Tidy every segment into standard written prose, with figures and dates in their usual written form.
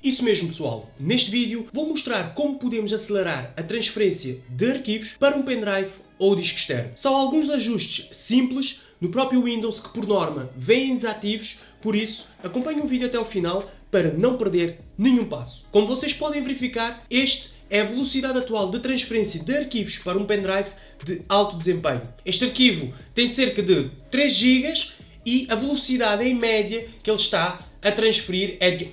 Isso mesmo, pessoal. Neste vídeo vou mostrar como podemos acelerar a transferência de arquivos para um pendrive ou disco externo. São alguns ajustes simples no próprio Windows que, por norma, vêm desativos, por isso acompanhe o vídeo até o final para não perder nenhum passo. Como vocês podem verificar, este é a velocidade atual de transferência de arquivos para um pendrive de alto desempenho. Este arquivo tem cerca de 3 GB e a velocidade em média que ele está a transferir é de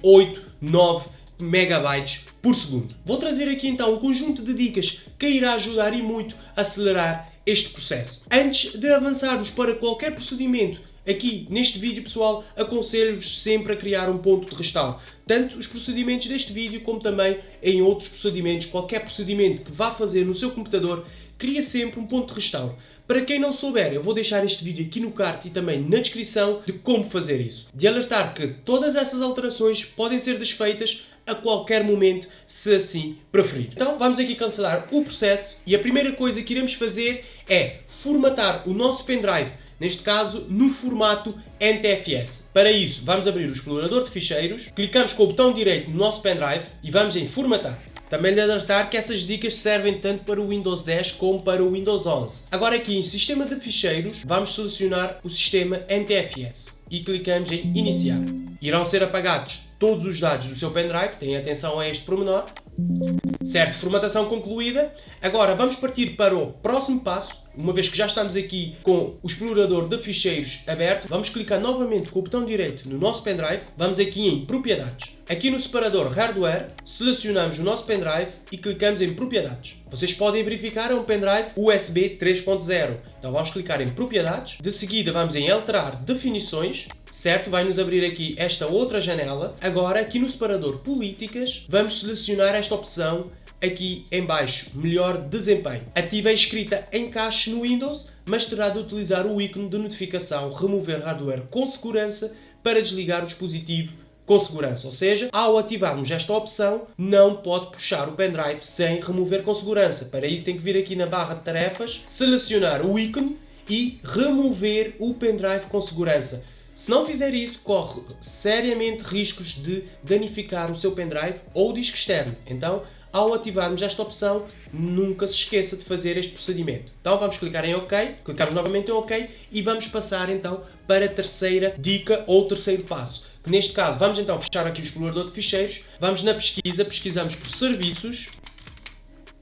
9 megabytes por segundo. Vou trazer aqui então um conjunto de dicas que irá ajudar e muito a acelerar este processo. Antes de avançarmos para qualquer procedimento aqui neste vídeo, pessoal, aconselho-vos sempre a criar um ponto de restauro. Tanto os procedimentos deste vídeo como também em outros procedimentos, qualquer procedimento que vá fazer no seu computador, cria sempre um ponto de restauro. Para quem não souber, eu vou deixar este vídeo aqui no card e também na descrição de como fazer isso. De alertar que todas essas alterações podem ser desfeitas a qualquer momento, se assim preferir. Então vamos aqui cancelar o processo e a primeira coisa que iremos fazer é formatar o nosso pendrive, neste caso no formato NTFS. Para isso vamos abrir o explorador de ficheiros, clicamos com o botão direito no nosso pendrive e vamos em formatar. Também lhe alertar que essas dicas servem tanto para o Windows 10 como para o Windows 11. Agora aqui em Sistema de Ficheiros, vamos selecionar o sistema NTFS e clicamos em Iniciar. Irão ser apagados todos os dados do seu pendrive, tenham atenção a este pormenor. Certo, formatação concluída. Agora vamos partir para o próximo passo. Uma vez que já estamos aqui com o explorador de ficheiros aberto, vamos clicar novamente com o botão direito no nosso pendrive. Vamos aqui em Propriedades. Aqui no separador Hardware, selecionamos o nosso pendrive e clicamos em Propriedades. Vocês podem verificar, é um pendrive USB 3.0. Então vamos clicar em Propriedades. De seguida vamos em Alterar Definições. Certo, vai nos abrir aqui esta outra janela. Agora aqui no separador Políticas, vamos selecionar esta opção aqui em baixo, Melhor Desempenho. Ative a escrita Encaixe no Windows, mas terá de utilizar o ícone de notificação Remover Hardware com segurança para desligar o dispositivo com segurança. Ou seja, ao ativarmos esta opção, não pode puxar o pendrive sem remover com segurança. Para isso tem que vir aqui na barra de tarefas, selecionar o ícone e remover o pendrive com segurança. Se não fizer isso, corre seriamente riscos de danificar o seu pendrive ou o disco externo. Então, ao ativarmos esta opção, nunca se esqueça de fazer este procedimento. Então vamos clicar em OK, clicamos novamente em OK e vamos passar então para a terceira dica ou terceiro passo. Neste caso, vamos então fechar aqui o explorador de ficheiros, vamos na pesquisa, pesquisamos por serviços.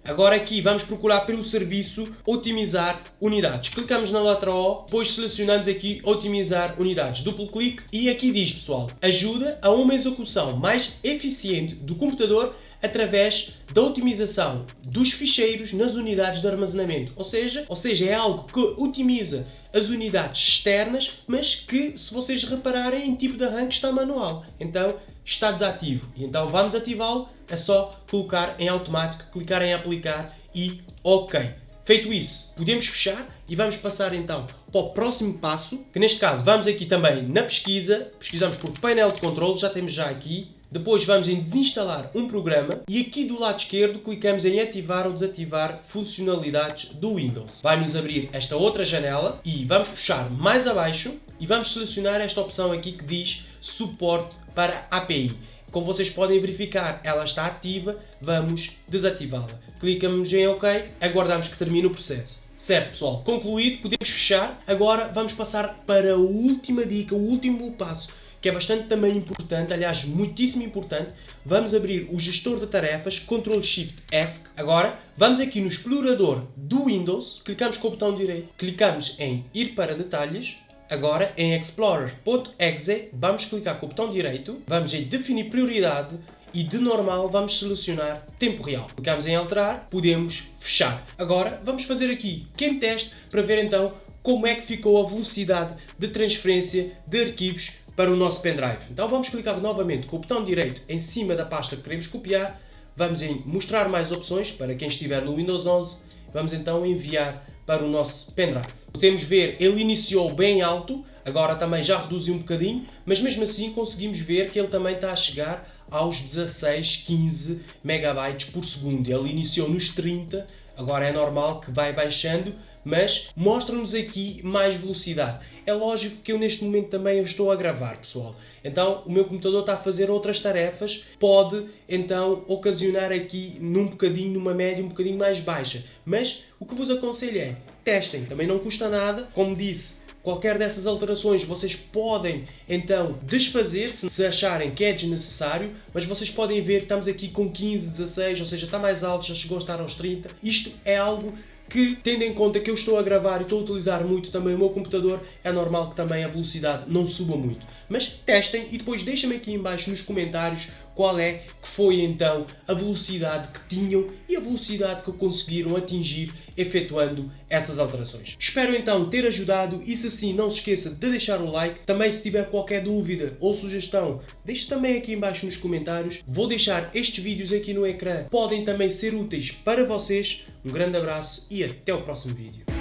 Agora aqui vamos procurar pelo serviço Otimizar Unidades. Clicamos na letra O, depois selecionamos aqui Otimizar Unidades. Duplo clique e aqui diz, pessoal, ajuda a uma execução mais eficiente do computador através da otimização dos ficheiros nas unidades de armazenamento. Ou seja, é algo que otimiza as unidades externas, mas que, se vocês repararem, em tipo de arranque está manual. Então, está desativo. E então vamos ativá-lo, é só colocar em automático, clicar em aplicar e OK. Feito isso, podemos fechar e vamos passar então para o próximo passo, que neste caso vamos aqui também na pesquisa, pesquisamos por painel de controle, já temos aqui. Depois vamos em desinstalar um programa e aqui do lado esquerdo clicamos em ativar ou desativar funcionalidades do Windows. Vai-nos abrir esta outra janela e vamos puxar mais abaixo e vamos selecionar esta opção aqui que diz suporte para API. Como vocês podem verificar, ela está ativa, vamos desativá-la. Clicamos em OK, aguardamos que termine o processo. Certo, pessoal, concluído, podemos fechar. Agora vamos passar para a última dica, o último passo, que é bastante também importante, aliás, muitíssimo importante. Vamos abrir o gestor de tarefas, Ctrl+Shift+ESC. Agora, vamos aqui no explorador do Windows, clicamos com o botão direito, clicamos em Ir para Detalhes. Agora, em Explorer.exe, vamos clicar com o botão direito, vamos em Definir Prioridade e de normal vamos selecionar Tempo Real. Clicamos em Alterar, podemos fechar. Agora, vamos fazer aqui um pequeno teste para ver então como é que ficou a velocidade de transferência de arquivos para o nosso pendrive. Então vamos clicar novamente com o botão direito em cima da pasta que queremos copiar, vamos em Mostrar mais opções para quem estiver no Windows 11, vamos então enviar para o nosso pendrive. Podemos ver, ele iniciou bem alto, agora também já reduziu um bocadinho, mas mesmo assim conseguimos ver que ele também está a chegar aos 16, 15 megabytes por segundo. Ele iniciou nos 30, Agora é normal que vai baixando, mas mostra-nos aqui mais velocidade. É lógico que eu neste momento também eu estou a gravar, pessoal. Então o meu computador está a fazer outras tarefas, pode então ocasionar aqui numa média um bocadinho mais baixa. Mas o que vos aconselho é, testem, também não custa nada, como disse. Qualquer dessas alterações vocês podem então desfazer se acharem que é desnecessário, mas vocês podem ver que estamos aqui com 15, 16, ou seja, está mais alto, já chegou a estar aos 30. Isto é algo que, tendo em conta que eu estou a gravar e estou a utilizar muito também o meu computador, é normal que também a velocidade não suba muito. Mas testem e depois deixem-me aqui em baixo nos comentários qual é que foi então a velocidade que tinham e a velocidade que conseguiram atingir efetuando essas alterações. Espero então ter ajudado e se sim, não se esqueça de deixar o like. Também se tiver qualquer dúvida ou sugestão, deixe também aqui em baixo nos comentários. Vou deixar estes vídeos aqui no ecrã, podem também ser úteis para vocês. Um grande abraço e até o próximo vídeo.